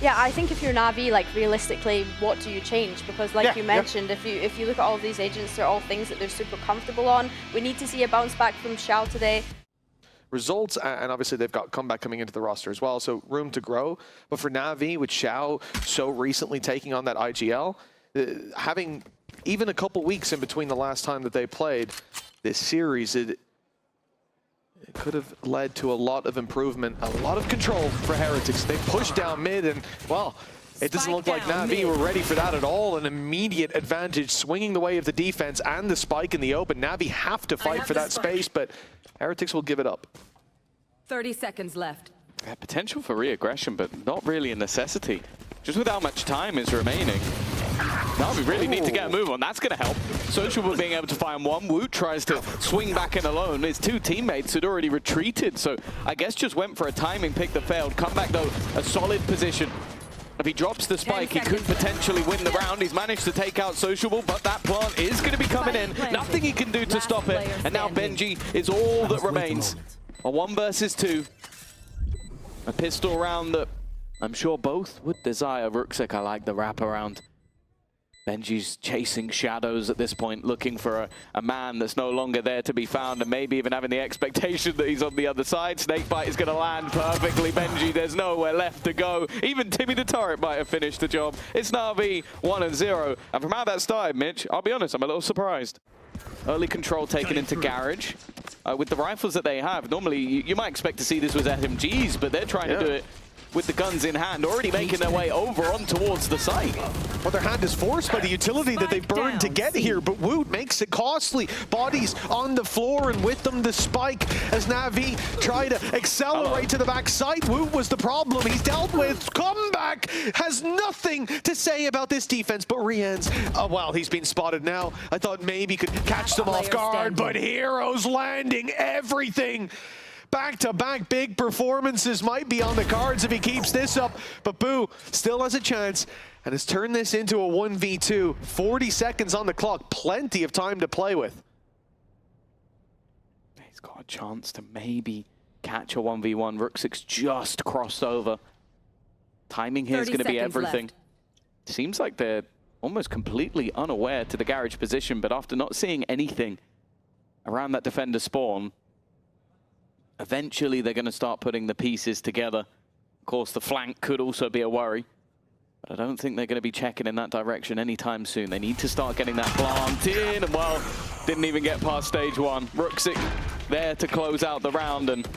Yeah, I think if you're Na'Vi, like realistically, what do you change? Because like you mentioned, if you look at all of these agents, they're all things that they're super comfortable on. We need to see a bounce back from Xiao today. Results, and obviously they've got comeback coming into the roster as well, so room to grow. But for Na'Vi, with Xiao so recently taking on that IGL, having even a couple weeks in between the last time that they played this series, it could have led to a lot of improvement, a lot of control for Heretics. They pushed down mid, and well, it doesn't look like Na'Vi were ready for that at all. An immediate advantage, swinging the way of the defense and the spike in the open. Na'Vi have to fight for that space, but Heretics will give it up. 30 seconds left. Yeah, potential for re-aggression, but not really a necessity. Just with how much time is remaining. Now we really need to get a move on. That's going to help. Sociable being able to find one. Woot tries to swing back in alone. His two teammates had already retreated, so I guess just went for a timing pick that failed. Come back, though, a solid position. If he drops the spike, he could potentially win the round. He's managed to take out Sociable, but that plant is going to be coming in. Nothing he can do to stop it. And now Benji is all that remains. A 1 versus 2. A pistol round that I'm sure both would desire. Ruxic, I like the wraparound. Benji's chasing shadows at this point, looking for a man that's no longer there to be found, and maybe even having the expectation that he's on the other side. Snakebite is going to land perfectly. Benji, there's nowhere left to go. Even Timmy the Turret might have finished the job. It's Na'Vi 1-0. And from how that started, Mitch, I'll be honest, I'm a little surprised. Early control taken into Garage. With the rifles that they have, normally you might expect to see this with SMGs, but they're trying to do it with the guns in hand, already making their way over on towards the site. Well, their hand is forced by the utility that they burned to get here, but Woot makes it costly. Bodies on the floor, and with them the spike as Na'Vi try to accelerate to the backside. Woot was the problem. He's dealt with. Comeback has nothing to say about this defense, but Rian's, oh, well, he's been spotted now. I thought maybe he could catch them off guard, but Heroes landing everything. Back-to-back big performances might be on the cards if he keeps this up, but Boo still has a chance and has turned this into a 1v2. 40 seconds on the clock, plenty of time to play with. He's got a chance to maybe catch a 1v1. Ruxic's just crossed over. Timing here is going to be everything. Seems like they're almost completely unaware to the Garage position, but after not seeing anything around that defender spawn, eventually they're going to start putting the pieces together. Of course, the flank could also be a worry, but I don't think they're going to be checking in that direction anytime soon. They need to start getting that plant in, and well, didn't even get past stage 1. Ruxic there to close out the round, and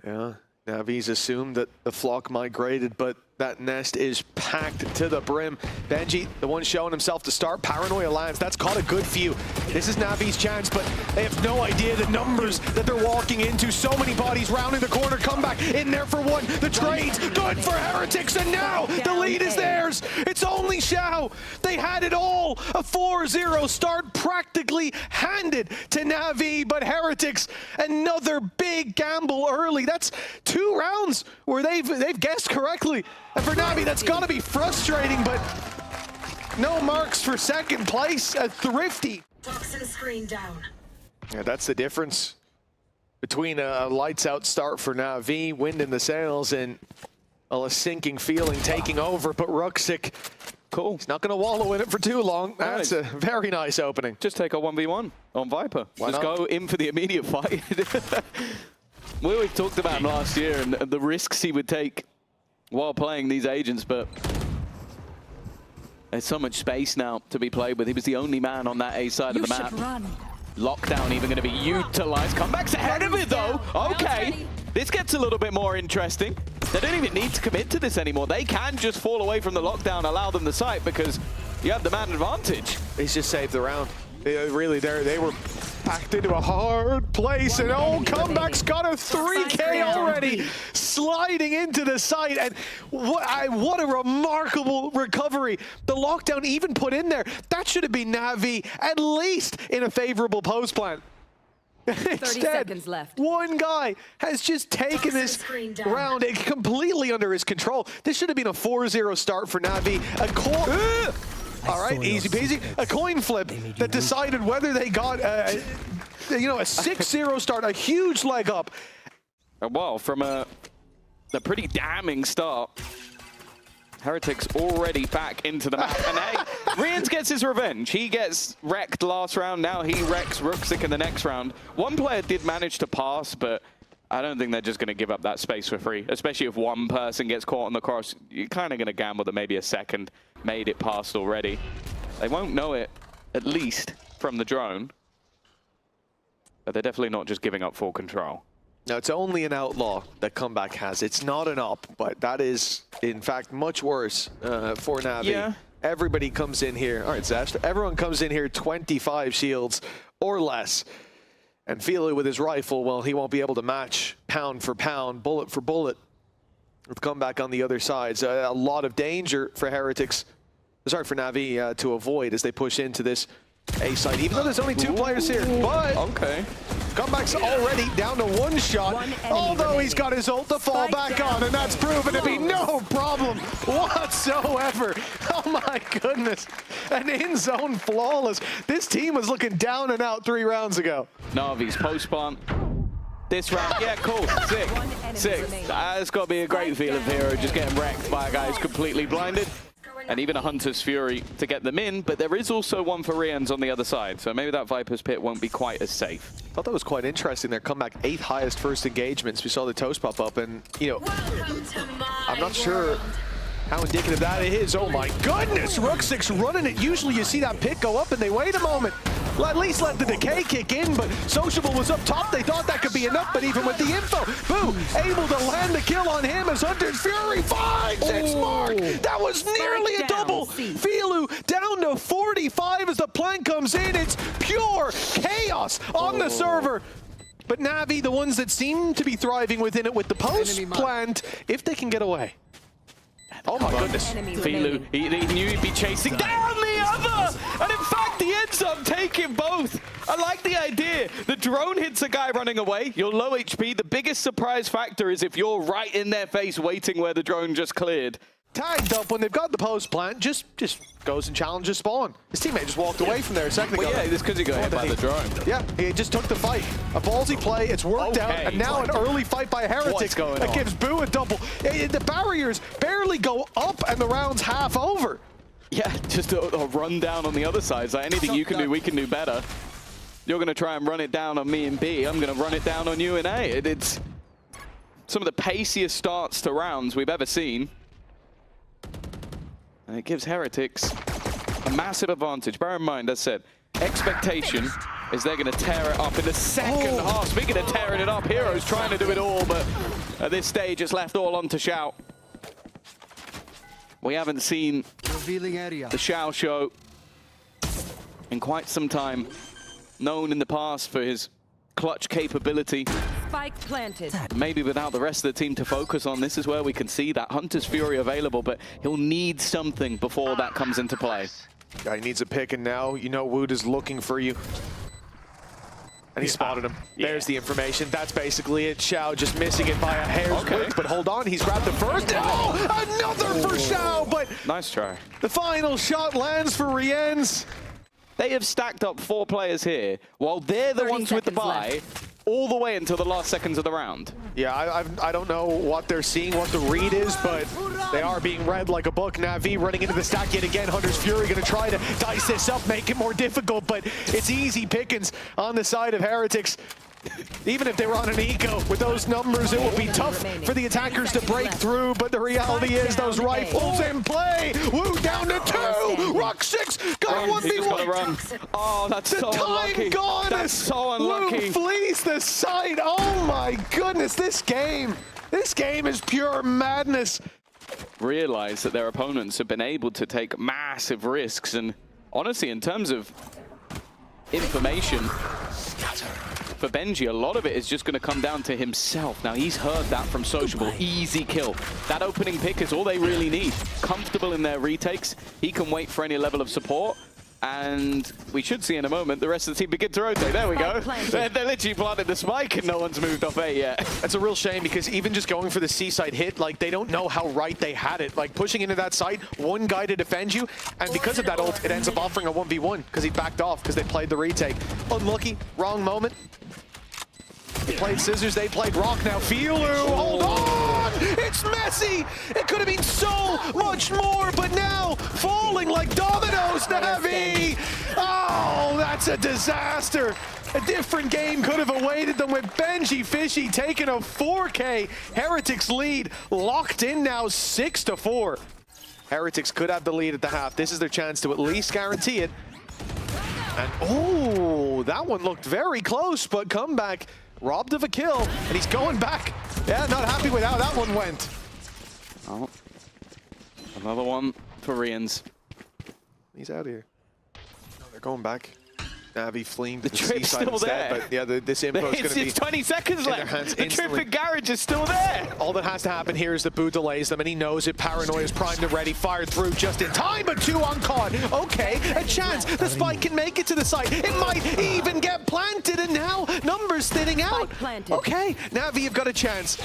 yeah, Na'Vi's assumed that the flock migrated, but that nest is packed to the brim. Benji, the one showing himself to start. Paranoia lands. That's caught a good few. This is Na'Vi's chance, but they have no idea the numbers that they're walking into. So many bodies rounding the corner. Comeback in there for one. The trade's good for Heretics, and now the lead is theirs. It's only Xiao. They had it all. A 4-0 start practically handed to Na'Vi, but Heretics, another big gamble early. That's 2 rounds where they've guessed correctly. And for Na'Vi, that's got to be frustrating, but no marks for second place. A thrifty. Toxin screen down. Yeah, that's the difference between a lights-out start for Na'Vi, wind in the sails, and a sinking feeling taking over. But Ruxic, cool. He's not going to wallow in it for too long. That's a very nice opening. just take a 1v1 on Viper. Just go in for the immediate fight. We've talked about him last year and the risks he would take while playing these agents, but there's so much space now to be played with. He was the only man on that A side of the map. Lockdown even going to be utilized. Comeback's ahead of it though. Okay, this gets a little bit more interesting. They don't even need to commit to this anymore. They can just fall away from the lockdown, allow them the site, because you have the man advantage. He's just saved the round. They were packed into a hard place, and Comeback's got a 3K already, sliding into the site, and what a remarkable recovery. The lockdown even put in there. That should have been Na'Vi, at least in a favorable post plan. 30 seconds left. One guy has just taken this round completely under his control. This should have been a 4-0 start for Na'Vi. All right, easy peasy. A coin flip that decided whether they got, a 6-0 start, a huge leg up. Well, from a pretty damning start, Heretics already back into the map. And hey, Rians gets his revenge. He gets wrecked last round. Now he wrecks Rooksick in the next round. One player did manage to pass, but I don't think they're just going to give up that space for free, especially if one person gets caught on the cross. You're kind of going to gamble that maybe a second made it past already. They won't know it, at least, from the drone. But they're definitely not just giving up full control. No, it's only an outlaw that Comeback has. It's not an up, but that is, in fact, much worse for Navi. Yeah. Everybody comes in here. All right, Zest. Everyone comes in here 25 shields or less. And Filu with his rifle, well, he won't be able to match pound for pound, bullet for bullet with Comeback on the other side. So a lot of danger for Heretics. Sorry, for Navi to avoid as they push into this A side, even though there's only 2 players here. But okay. Comeback's already down to 1 shot, although he's got his ult to fall back on, and that's proven to be no problem whatsoever. Oh my goodness. An in-zone flawless. This team was looking down and out 3 rounds ago. Navi's post-plant. This round, yeah, cool, sick, sick. It's got to be a great feel of Hero, just getting wrecked by a guy who's completely blinded. And even a Hunter's Fury to get them in, but there is also one for Rians on the other side, so maybe that Viper's Pit won't be quite as safe. I thought that was quite interesting. Their comeback 8th highest first engagements. We saw the toast pop up, and, you know, I'm not sure how indicative that is. Oh my goodness, Rooksick's running it. Usually you see that pick go up and they wait a moment. At least let the decay kick in, but Sociable was up top. They thought that could be enough, but even with the info, Boo able to land the kill on him as Hunter's Fury finds its mark. That was nearly a double. Filu down to 45 as the plank comes in. It's pure chaos on the server. But Navi, the ones that seem to be thriving within it with the post plant, if they can get away. Oh my goodness. Filu, he knew he'd be chasing down the other! And in fact, he ends up taking both. I like the idea. The drone hits a guy running away. You're low HP. The biggest surprise factor is if you're right in their face waiting where the drone just cleared. Tagged up when they've got the post plant, just goes and challenges spawn. His teammate just walked away from there a second ago. Well, yeah, this because he got hit by the drone. Yeah, he just took the fight. A ballsy play, it's worked out, and now an early fight by Heretics that gives Boo a double. The barriers barely go up and the round's half over. Yeah, just a run down on the other side. So anything you can do, we can do better. You're going to try and run it down on me in B. I'm going to run it down on you in A. It's some of the paciest starts to rounds we've ever seen. And it gives Heretics a massive advantage. Bear in mind, as I said, expectation is they're going to tear it up in the second half. Speaking of tearing it up, Hero's trying to do it all, but at this stage, it's left all on to Xiao. We haven't seen the Xiao show in quite some time. Known in the past for his clutch capability. Spike planted. Maybe without the rest of the team to focus on, this is where we can see that Hunter's Fury available, but he'll need something before that comes into play. Yeah, he needs a pick, and now you know Wood is looking for you. And he spotted him. Yeah. There's the information. That's basically it. Xiao just missing it by a hair's width, but hold on, he's grabbed the first. Oh, another for Xiao, but nice try. The final shot lands for Rians. They have stacked up 4 players here, while they're the ones with the buy, all the way until the last seconds of the round. Yeah, I don't know what they're seeing, what the read is, but they are being read like a book. Navi running into the stack yet again. Hunter's Fury going to try to dice this up, make it more difficult, but it's easy pickings on the side of Heretics. Even if they were on an eco with those numbers, it will be tough for the attackers to break through, but the reality is those rifles in play. Woo, down to 2. Rock 6 got 1v1. Run. Oh, that's so unlucky. Gone. That's so unlucky. Woo flees the side. Oh my goodness, this game is pure madness. Realize that their opponents have been able to take massive risks, and honestly, in terms of information, for Benji, a lot of it is just going to come down to himself. Now, he's heard that from Sociable. Easy kill. That opening pick is all they really need. Comfortable in their retakes. He can wait for any level of support. And we should see in a moment the rest of the team begin to rotate. There we go. They're literally planted the spike and no one's moved off A yet. That's a real shame because even just going for the C-side hit, like, they don't know how right they had it. Like, pushing into that site, one guy to defend you, and because of that ult, it ends up offering a 1v1 because he backed off because they played the retake. Unlucky, wrong moment. They played scissors, they played rock. Now Filu, hold on! It's messy! It could have been so much more, but now falling like dominoes, Navi! Oh, that's a disaster! A different game could have awaited them with Benji Fishy taking a 4K Heretics lead, locked in now 6-4. Heretics could have the lead at the half. This is their chance to at least guarantee it. And oh, that one looked very close, but comeback robbed of a kill, and he's going back. Yeah, not happy with how that one went. Oh, another one for Rians. He's out of here. No, they're going back. Navi fleeing to the trip's seaside still instead, there. but yeah, this info is going to be It's 20 seconds left. The trip in garage is still there. All that has to happen here is that Boo delays them, and he knows it. Paranoia is primed and ready, fired through just in time, but 2 on caught. Okay, a chance. The spike can make it to the site. It might even get planted, and now numbers thinning out. Okay, Navi, you've got a chance.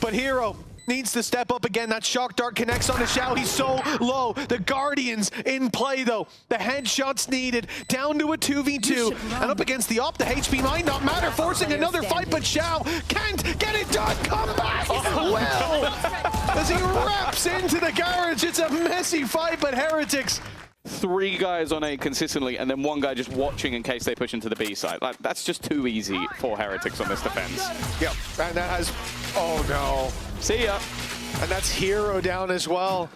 But Hero needs to step up again. That shock dart connects on the Xiao. He's so low. The Guardians in play, though. The headshots needed. Down to a 2v2. And up against the op, the HP might not matter. Forcing another fight, but Xiao can't get it done. Come back! Well, as he wraps into the garage. It's a messy fight, but Heretics. 3 guys on A consistently, and then 1 guy just watching in case they push into the B side. Like, that's just too easy for Heretics on this defense. Yep, and that has... Oh, no. See ya. And that's Hero down as well.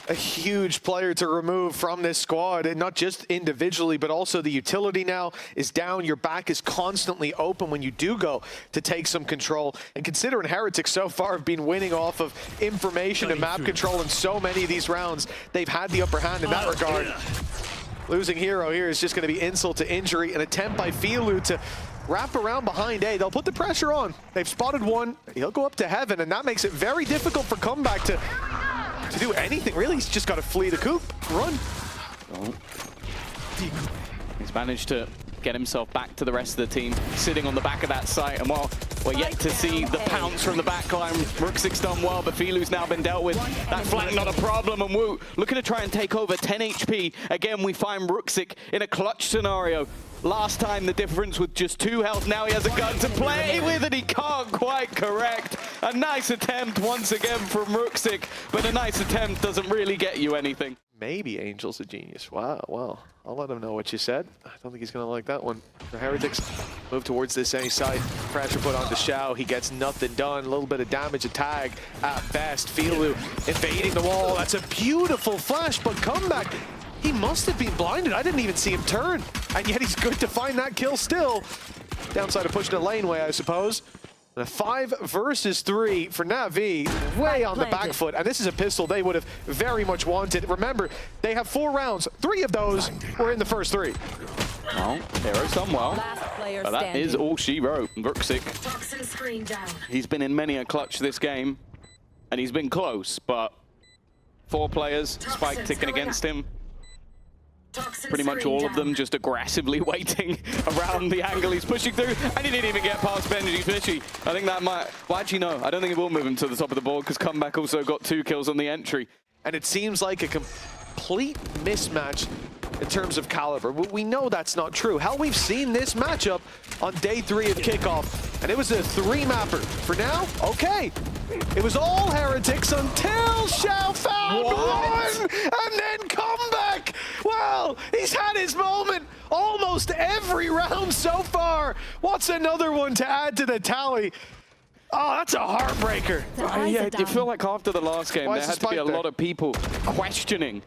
A huge player to remove from this squad, and not just individually, but also the utility now is down. Your back is constantly open when you do go to take some control. And considering Heretics so far have been winning off of information and map control in so many of these rounds, they've had the upper hand in that regard. Losing Hero here is just going to be insult to injury. An attempt by Filu to wrap around behind A. They'll put the pressure on. They've spotted one. He'll go up to heaven, and that makes it very difficult for Comeback to do anything. Really, he's just got to flee the coop, run. Oh. He's managed to get himself back to the rest of the team, sitting on the back of that site. And while we're yet to see the pounce from the backline, Rooksic's done well, but Filu's now been dealt with. That flank not a problem, and Wu looking to try and take over 10 HP. Again, we find Rooksic in a clutch scenario. Last time the difference with just 2 health, now he has a gun to play with and he can't quite correct. A nice attempt once again from Rooksic, but a nice attempt doesn't really get you anything. Maybe Angel's a genius. Wow, well, I'll let him know what you said. I don't think he's gonna like that one. The Heretics move towards this A side. Pressure put on the Xiao. He gets nothing done. A little bit of damage, a tag at best. Filu invading the wall. That's a beautiful flash, but Comeback. He must have been blinded. I didn't even see him turn. And yet he's good to find that kill still. Downside of pushing the laneway, I suppose. And a 5 versus 3 for Navi, way on the back foot. And this is a pistol they would have very much wanted. Remember, they have 4 rounds. 3 of those were in the first 3. Well, Hero's done well. But that is all she wrote. Rooksic, he's been in many a clutch this game. And he's been close, but 4 players, Spike ticking against him. Pretty much all of them just aggressively waiting around the angle he's pushing through, and he didn't even get past Benji Fishy. I think that might... Well, actually, no. I don't think it will move him to the top of the board because Comeback also got 2 kills on the entry. And it seems like a complete mismatch in terms of caliber. We know that's not true. Hell, we've seen this matchup on day 3 of Kickoff, and it was a 3-mapper. For now, okay. It was all Heretics until Xiao found one, and then Comeback. Well, he's had his moment almost every round so far. What's another one to add to the tally? Oh, that's a heartbreaker. Yeah, you feel like after the last game, there had to be a lot of people questioning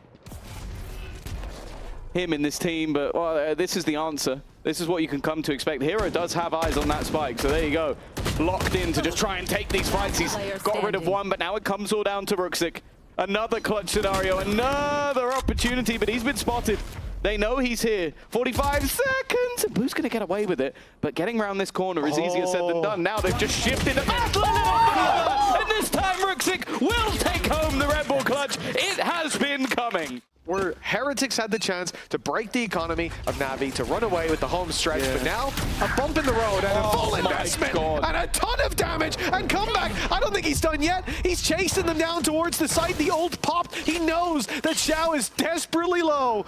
him in this team, but well, this is the answer. This is what you can come to expect. Hero does have eyes on that spike, so there you go. Locked in to just try and take these fights. He's got rid of one, but now it comes all down to Rooksic. Another clutch scenario, another opportunity, but he's been spotted. They know he's here. 45 seconds. Blue's going to get away with it, but getting around this corner is easier said than done. Now they've just shifted the battle, and this time Rooksic will take home the Red Bull clutch. It has been coming. Where Heretics had the chance to break the economy of Navi, to run away with the home stretch, but now a bump in the road and a full investment and a ton of damage and Comeback. I don't think he's done yet. He's chasing them down towards the site. The ult popped. He knows that Xiao is desperately low,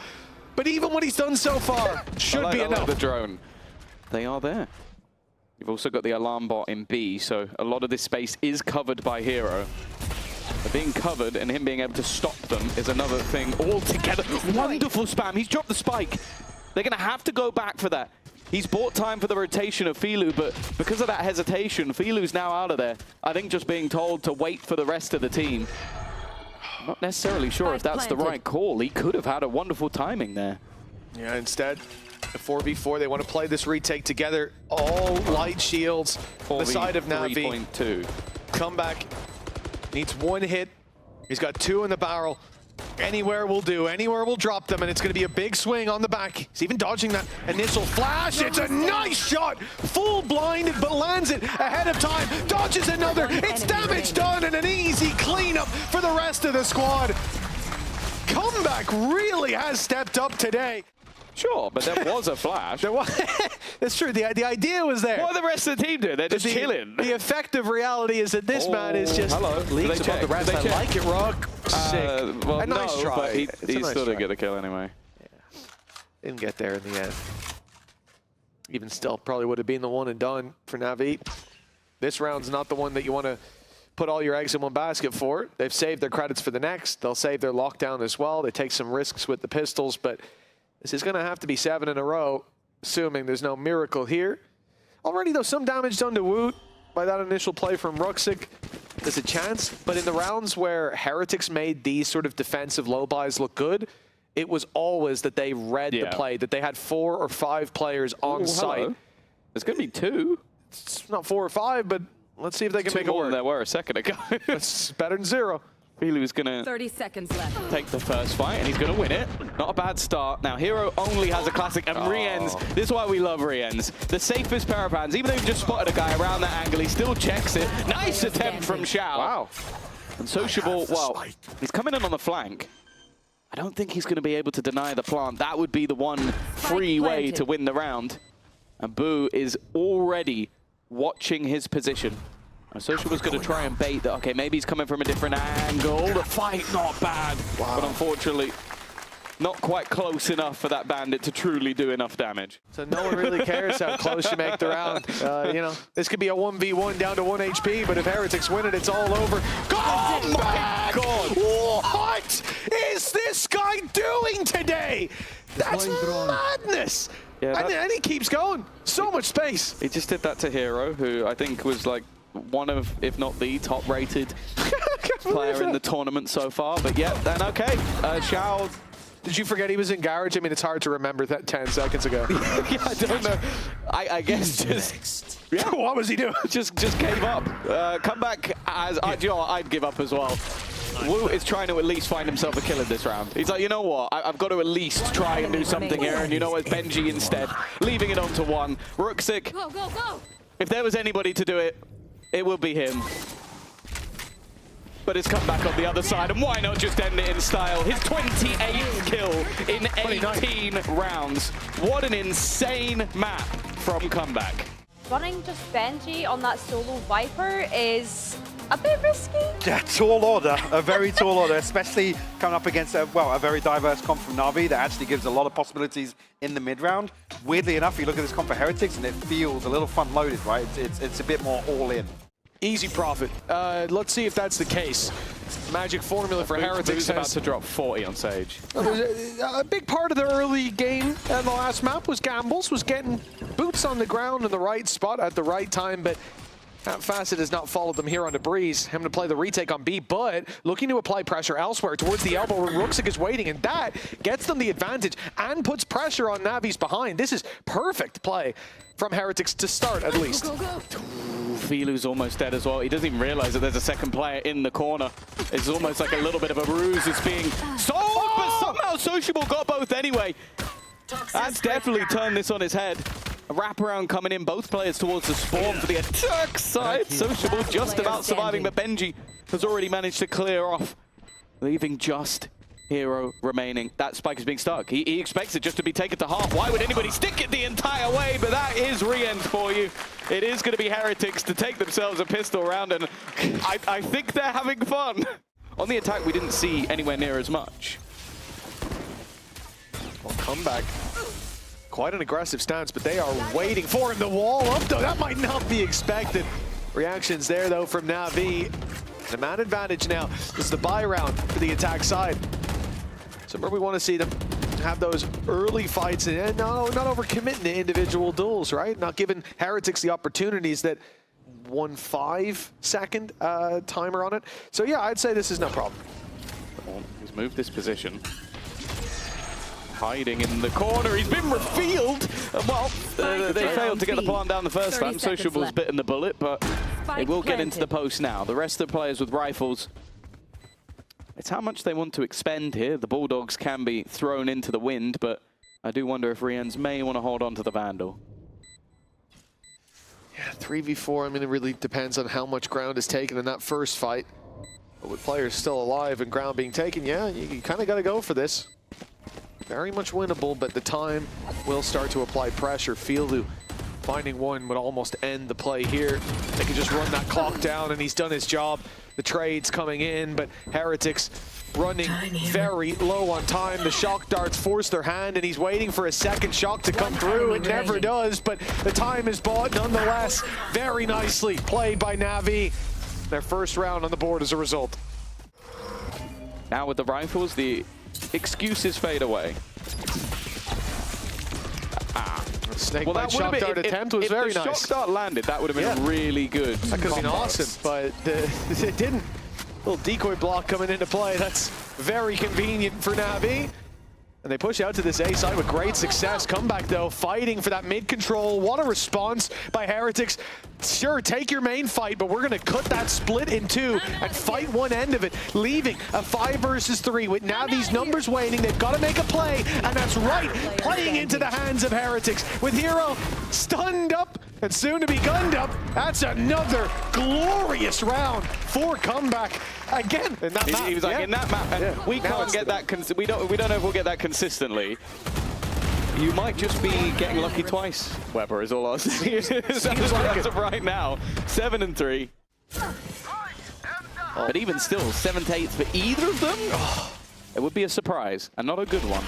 but even what he's done so far should be enough. The drone. They are there. You've also got the alarm bot in B, so a lot of this space is covered by Hero. But being covered and him being able to stop them is another thing altogether. Wonderful spam. He's dropped the spike. They're going to have to go back for that. He's bought time for the rotation of Filu, but because of that hesitation, Filu's now out of there. I think just being told to wait for the rest of the team. I'm not necessarily sure if that's the right call. He could have had a wonderful timing there. Yeah, instead, a 4v4, they want to play this retake together. All light shields on the side of Navi. 3.2. Comeback needs one hit. He's got 2 in the barrel. Anywhere will do. Anywhere will drop them, and it's going to be a big swing on the back. He's even dodging that initial flash. It's a nice shot. Full blinded, but lands it ahead of time. Dodges another. It's damage done, and an easy cleanup for the rest of the squad. Comeback really has stepped up today. Sure, but there was a flash. That's true. The idea was there. What are the rest of the team doing? They're just chilling. The effective reality is that this man is just leagues above the rest. I like it, Rock. Sick. Well, a nice try. But he nice still didn't try. get a kill anyway. Yeah. Didn't get there in the end. Even still, probably would have been the one and done for Navi. This round's not the one that you want to put all your eggs in one basket for. They've saved their credits for the next. They'll save their lockdown as well. They take some risks with the pistols, but this is going to have to be 7 in a row, assuming there's no miracle here. Already, though, some damage done to Woot by that initial play from Ruxic. There's a chance, but in the rounds where Heretics made these sort of defensive low buys look good, it was always that they read the play, that they had 4 or 5 players on site. Hello. There's going to be 2. It's not 4 or 5, but let's see if they can make it work. There were a second ago. It's better than 0. Filu's going to 30 seconds left. take the first fight, and he's going to win it. Not a bad start. Now, Hero only has a classic, and Rien's, this is why we love Rien's. The safest pair of hands. Even though you've just spotted a guy around that angle, he still checks it. Nice attempt from Xiao. Wow. And Sociable, well, he's coming in on the flank. I don't think he's going to be able to deny the plant. That would be the one free way to win the round. And Boo is already watching his position. Sociable's going to try and bait that. Okay, maybe he's coming from a different angle. The fight, not bad. Wow. But unfortunately, not quite close enough for that bandit to truly do enough damage. So no one really cares how close you make the round. You know, this could be a 1v1 down to 1 HP, but if Heretics win it, it's all over. Oh my God! What is this guy doing today? That's madness! Yeah, and he keeps going. So much space. He just did that to Hero, who I think was like one of, if not the top-rated player in the tournament so far. But yeah, then okay. Xiao. Did you forget he was in Garage? I mean, it's hard to remember that 10 seconds ago. Yeah, I don't know. I guess just... Yeah, what was he doing? Just gave up. Come back as... you know what, I'd give up as well. Wu is trying to at least find himself a kill in this round. He's like, you know what? I've got to at least try and do something here. And you know what? Benji instead, leaving it on to 1. Ruxic, Go, go, go. If there was anybody to do it, it would be him. But it's come back on the other side, and why not just end it in style? His 28th kill in 18 rounds. What an insane map from Comeback. Running just Benji on that solo Viper is a bit risky. Yeah, tall order, a very tall order, especially coming up against a very diverse comp from Na'Vi that actually gives a lot of possibilities in the mid round. Weirdly enough, you look at this comp for Heretics and it feels a little fun loaded, right? It's a bit more all in. Easy profit. Let's see if that's the case. Magic formula for Heretics is about to drop 40 on Sage. A big part of the early game and the last map was gambles, was getting boots on the ground in the right spot at the right time, but Facet has not followed them here on the breeze. Having to play the retake on B, but looking to apply pressure elsewhere towards the elbow where Ruxic is waiting, and that gets them the advantage and puts pressure on Navi's behind. This is perfect play from Heretics to start, at least. Go, go, go. Filu's almost dead as well. He doesn't even realize that there's a second player in the corner. It's almost like a little bit of a ruse. It's being solved, but somehow Sociable got both anyway. That's definitely turned this on his head. A wraparound coming in, both players towards the spawn for the attack side. Sociable just about surviving, but Benji has already managed to clear off, leaving just Hero remaining. That spike is being stuck. He expects it just to be taken to half. Why would anybody stick it the entire way? But that is Riend for you. It is going to be Heretics to take themselves a pistol round, and I think they're having fun. On the attack, we didn't see anywhere near as much. Well, comeback. Quite an aggressive stance, but they are waiting for him. The wall up, though, that might not be expected. Reactions there, though, from Na'Vi. The man advantage now. This is the buy round for the attack side. So where we want to see them have those early fights and not overcommitting to individual duels, right? Not giving Heretics the opportunities that 1.5 second timer on it. So yeah, I'd say this is no problem. He's moved this position. Hiding in the corner, he's been revealed. Well, they failed to get the plant down the first time. Sociable's bitten the bullet, but they will get into the post now. The rest of the players with rifles, it's how much they want to expend here. The Bulldogs can be thrown into the wind, but I do wonder if Rians may want to hold on to the Vandal. Yeah, 3v4, I mean, it really depends on how much ground is taken in that first fight. But with players still alive and ground being taken, yeah, you kind of got to go for this. Very much winnable, but the time will start to apply pressure. Fieldu finding one would almost end the play here. They can just run that clock down, and he's done his job. The trade's coming in, but Heretics running very low on time. The shock darts force their hand, and he's waiting for a second shock to come through. It never does, but the time is bought nonetheless. Very nicely played by Na'Vi. Their first round on the board as a result. Now with the rifles, the excuses fade away. Snakebite shock dart attempt was very nice. If the shock dart landed, that would have been really good. That could have been awesome, but it didn't. Little decoy block coming into play. That's very convenient for Na'Vi. And they push out to this A side with great success. Comeback, though, fighting for that mid control. What a response by Heretics. Sure, take your main fight, but we're going to cut that split in two and fight one end of it, leaving a 5 versus 3 with Na'Vi's numbers waning. They've got to make a play, and that's right, playing into the hands of Heretics. With Hero stunned up and soon to be gunned up, that's another glorious round for comeback. Again, in that map. He was like, in that map, and we can't get that, we don't know if we'll get that consistently. You might just be getting lucky twice, Weber, is all I'll say. As of right now, 7 and 3. But even still, 7th, 8th for either of them? It would be a surprise, and not a good one.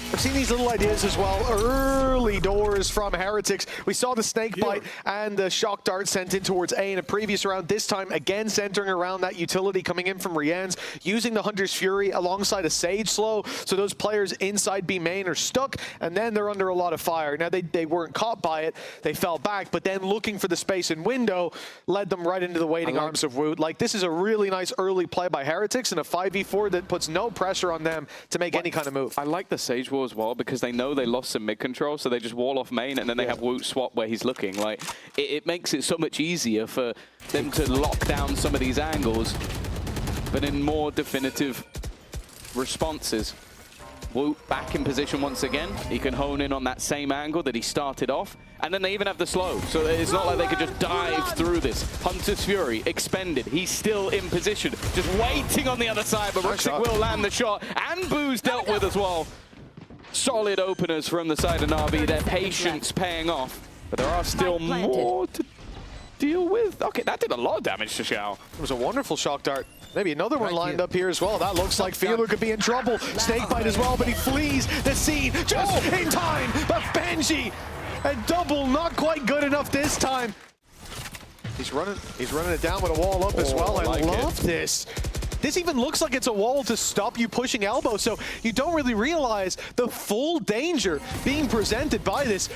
We've seen these little ideas as well. Early doors from Heretics. We saw the snakebite and the shock dart sent in towards A in a previous round. This time, again, centering around that utility coming in from Rians, using the Hunter's Fury alongside a Sage Slow. So those players inside B main are stuck, and then they're under a lot of fire. Now, they weren't caught by it. They fell back, but then looking for the space and window led them right into the waiting arms of Woot. Like, this is a really nice early play by Heretics and a 5v4 that puts no pressure on them to make any kind of move. I like the Sage Wall as well, because they know they lost some mid control, so they just wall off main, and then they have Woot swap where he's looking. Like, it makes it so much easier for them to lock down some of these angles, but in more definitive responses. Woot back in position once again. He can hone in on that same angle that he started off. And then they even have the slow, so it's not like they could just dive through this. Hunter's Fury expended. He's still in position, just waiting on the other side, but Rixic will land the shot. And Boo's dealt with as well. Solid openers from the side of Na'Vi. Their patience paying off, but there are still more to deal with. Okay, that did a lot of damage to Xiao. It was a wonderful shock dart. Maybe another one lined up here as well. That looks like Fieldu could be in trouble. Snakebite as well, but he flees the scene just in time. But Benji, a double, not quite good enough this time. He's running it down with a wall up as well. I love this. This even looks like it's a wall to stop you pushing elbow, so you don't really realize the full danger being presented by this.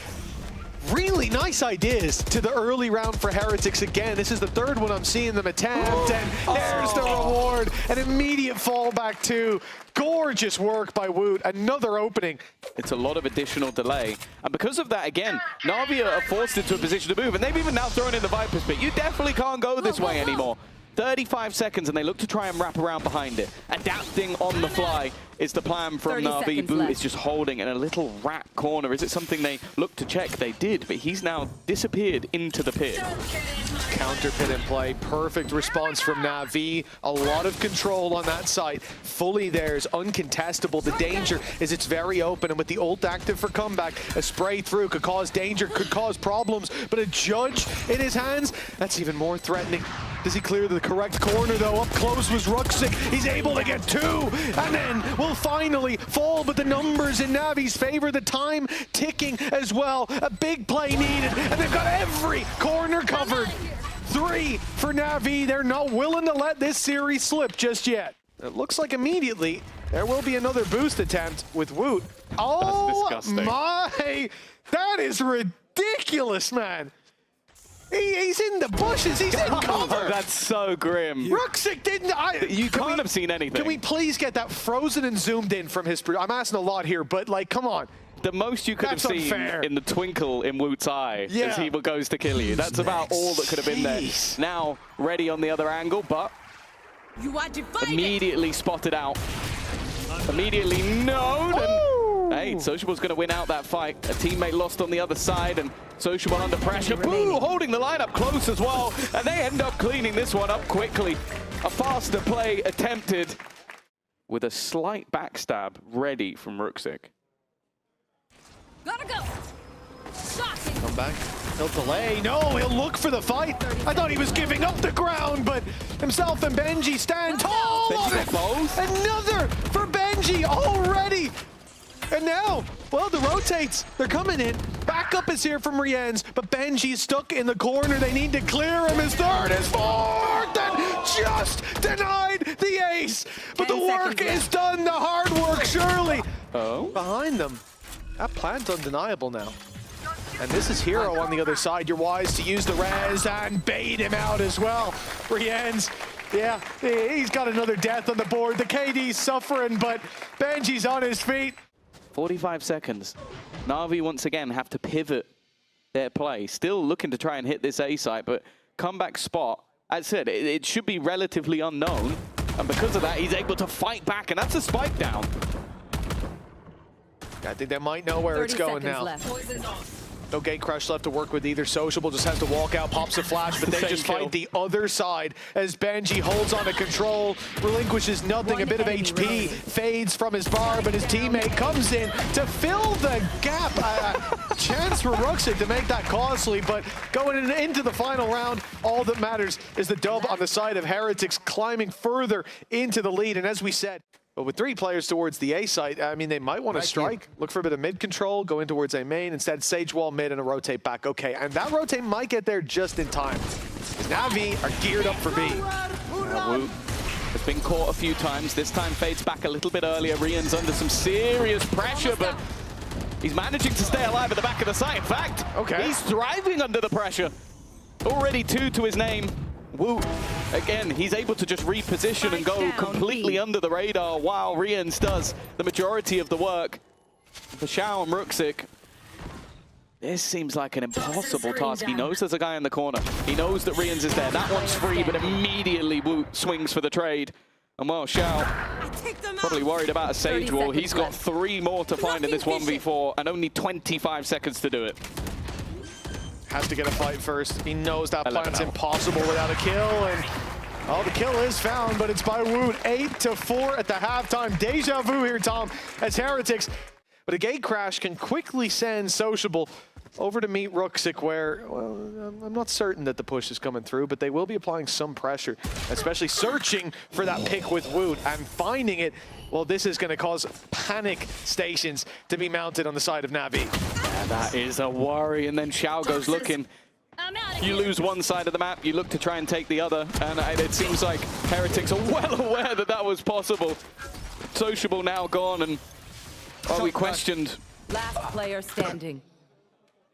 Really nice ideas to the early round for Heretics again. This is the third one I'm seeing them attempt, and there's the reward. An immediate fallback too. Gorgeous work by Woot. Another opening. It's a lot of additional delay. And because of that, again, Na'Vi are forced into a position to move, and they've even now thrown in the Viper's Pit. You definitely can't go this way anymore. 35 seconds, and they look to try and wrap around behind it. Adapting on the fly is the plan from Na'Vi. Boo is just holding in a little rat corner. Is it something they look to check? They did, but he's now disappeared into the pit. Counter pit in play. Perfect response from Na'Vi. A lot of control on that side. Fully theirs, uncontestable. The danger is it's very open, and with the ult active for comeback, a spray through could cause danger, could cause problems, but a judge in his hands, that's even more threatening. Does he clear the correct corner, though? Up close was Ruxic. He's able to get 2, and then will finally fall, but the numbers in Navi's favor, the time ticking as well. A big play needed, and they've got every corner covered. 3 for Navi. They're not willing to let this series slip just yet. It looks like immediately there will be another boost attempt with Woot. Oh my! That is ridiculous, man. He's in the bushes. He's in cover. That's so grim. Ruxic didn't. You can't have seen anything. Can we please get that frozen and zoomed in from his? I'm asking a lot here, but like, come on. The most you could have seen in the twinkle in Woot's eye as he goes to kill you. That's about all that could have been there. Now ready on the other angle, but immediately spotted out. Immediately known. And, hey, Sociable's going to win out that fight. A teammate lost on the other side, and Sociable under pressure. Boo, holding the lineup close as well. And they end up cleaning this one up quickly. A faster play attempted with a slight backstab ready from Ruxic. Gotta go. Come back. He'll delay. No, he'll look for the fight. I thought he was giving up the ground, but himself and Benji stand tall on it. Another for Benji already. And now, well, the rotates, they're coming in. Backup is here from Riens, but Benji's stuck in the corner. They need to clear him. His third, his fourth, and just denied the ace. But the work is done, the hard work, surely. Oh? Behind them. That plant's undeniable now. And this is Hero on the other side. You're wise to use the res and bait him out as well. Riens, yeah, he's got another death on the board. The KD's suffering, but Benji's on his feet. 45 seconds. Na'Vi once again have to pivot their play. Still looking to try and hit this A site, but comeback spot, as I said, it should be relatively unknown. And because of that, he's able to fight back, and that's a spike down. I think they might know where it's going now. No gate crush left to work with either. Sociable just has to walk out, pops a flash, but they just find the other side as Benji holds on to control, relinquishes nothing, a bit of HP, fades from his bar, but his teammate comes in to fill the gap. Chance for Ruxic to make that costly, but going into the final round, all that matters is the dub on the side of Heretics, climbing further into the lead. And as we said, but with 3 players towards the A site, I mean, they might want to strike, look for a bit of mid control, go in towards A main, instead Sage wall mid and a rotate back. Okay, and that rotate might get there just in time. Navi are geared up for B. Woot has been caught a few times. This time fades back a little bit earlier. Rien's under some serious pressure, but he's managing to stay alive at the back of the site. In fact, he's thriving under the pressure. Already 2 to his name. Woot, again, he's able to just reposition and go completely under the radar while Riens does the majority of the work. For Xiao and Ruxic, this seems like an impossible task. He knows there's a guy in the corner. He knows that Riens is there. That one's free, but immediately Woot swings for the trade. And well, Xiao probably worried about a Sage wall. He's got 3 more to find in this 1v4 and only 25 seconds to do it. Has to get a fight first. He knows that plant's impossible without a kill, and oh, the kill is found, but it's by Woot. 8-4 at the halftime. Deja vu here, Tom, as Heretics. But a gate crash can quickly send Sociable over to meet Ruxic, where, well, I'm not certain that the push is coming through, but they will be applying some pressure, especially searching for that pick with Woot and finding it. Well, this is going to cause panic stations to be mounted on the side of Navi. Yeah, that is a worry, and then Xiao goes looking. You lose one side of the map, you look to try and take the other, and it seems like Heretics are well aware that that was possible. Sociable now gone, and we questioned. Last player standing.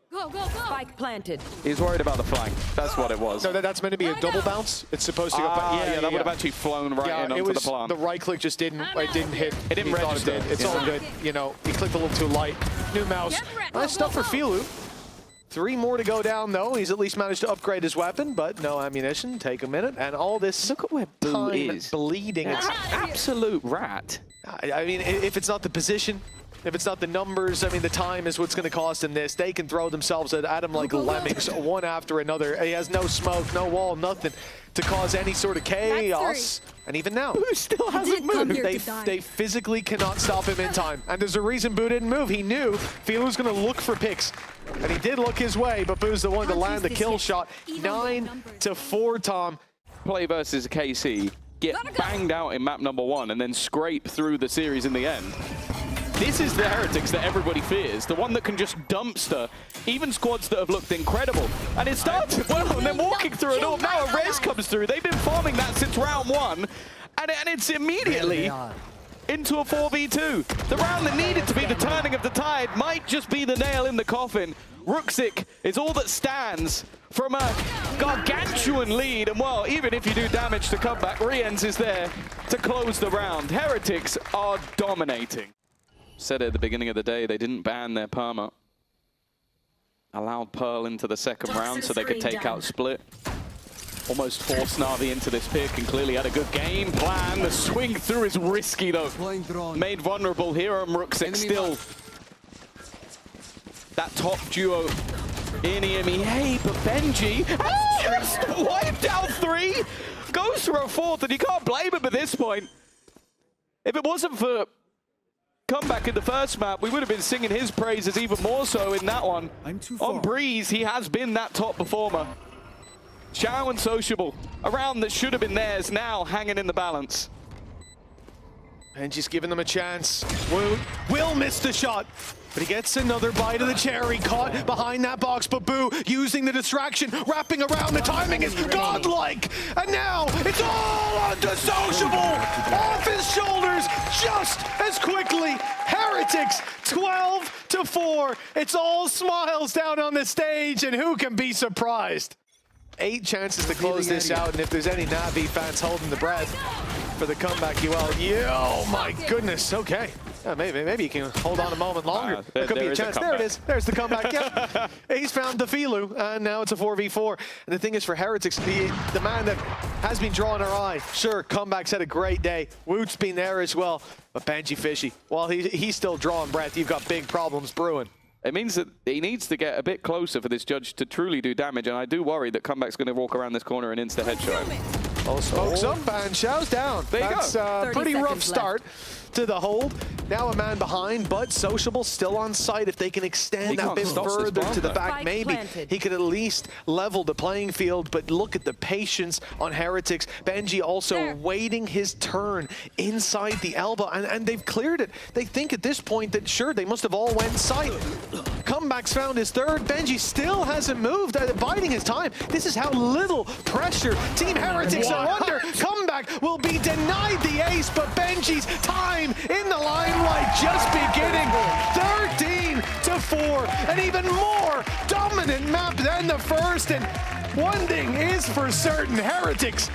Go, go, go. Spike planted. He's worried about the flank. That's what it was. No, that's meant to be a double bounce. It's supposed to go back. Yeah, that would have actually flown right in onto the plant. The right click just didn't hit. It didn't register. It's all good. You know, he clicked a little too light. New mouse. Nice stuff for Filu. 3 more to go down, though. He's at least managed to upgrade his weapon, but no ammunition. Take a minute. And all this Look at where Boo is. Bleeding. It's absolute rat. I mean, if it's not the position, if it's not the numbers, I mean, the time is what's going to cost him this. They can throw themselves at him like lemmings, one after another. He has no smoke, no wall, nothing to cause any sort of chaos. And even now, Boo still hasn't moved. They physically cannot stop him in time. And there's a reason Boo didn't move. He knew Filu was going to look for picks. And he did look his way, but Boo's the one to land the kill shot. 9-4, Tom. play versus KC, get banged out in map number 1, and then scrape through the series in the end. This is the Heretics that everybody fears, the one that can just dumpster even squads that have looked incredible. And it starts well, and then walking through it all. Now a res comes through. They've been farming that since round 1, and it's immediately into a 4v2. The round that needed to be the turning of the tide might just be the nail in the coffin. Ruxic is all that stands from a gargantuan lead, and well, even if you do damage to comeback, Riens is there to close the round. Heretics are dominating. Said at the beginning of the day, they didn't ban their perma. Allowed Pearl into the second round so they could take out Split. Almost forced Na'Vi into this pick and clearly had a good game plan. The swing through is risky though. Made vulnerable here, and Ruxic still that top duo in EMEA, but Benji just wiped out 3, goes for a 4th, and you can't blame him at this point. If it wasn't for comeback in the first map, we would have been singing his praises even more so in that one. On Breeze, he has been that top performer. Xiao and Sociable, a round that should have been theirs, now hanging in the balance. Benji's giving them a chance. Will miss the shot, but he gets another bite of the cherry. Caught behind that box, but Boo using the distraction, wrapping around. The timing is godlike, and now it's all onto Sociable, off his shoulders just as quickly. Heretics 12-4. It's all smiles down on the stage, and who can be surprised? 8 chances to close this out, and if there's any Na'Vi fans holding the breath for the comeback, oh my goodness, okay. Yeah, maybe he can hold on a moment longer. There could be a chance. There it is. There's the comeback. Yeah. He's found the Filu, and now it's a 4v4. And the thing is, for Heretics, the man that has been drawing our eye, sure, comeback's had a great day. Woot's been there as well. But Benji Fishy, while he's still drawing breath, you've got big problems brewing. It means that he needs to get a bit closer for this judge to truly do damage, and I do worry that Comeback's going to walk around this corner and insta-headshot. Oh, smokes up and Xiao's down. That's a pretty rough start to the hold. Now a man behind, but Sociable still on site. If they can extend that bit further to the back, maybe he could at least level the playing field. But look at the patience on Heretics. Benji also waiting his turn inside the elbow, and they've cleared it. They think at this point that sure, they must have all went site. Comeback's found his third. Benji still hasn't moved, biding his time. This is how little pressure Team Heretics are under. Comeback will be denied the ace, but Benji's time in the limelight just beginning. 13-4, an even more dominant map than the first. And one thing is for certain, Heretics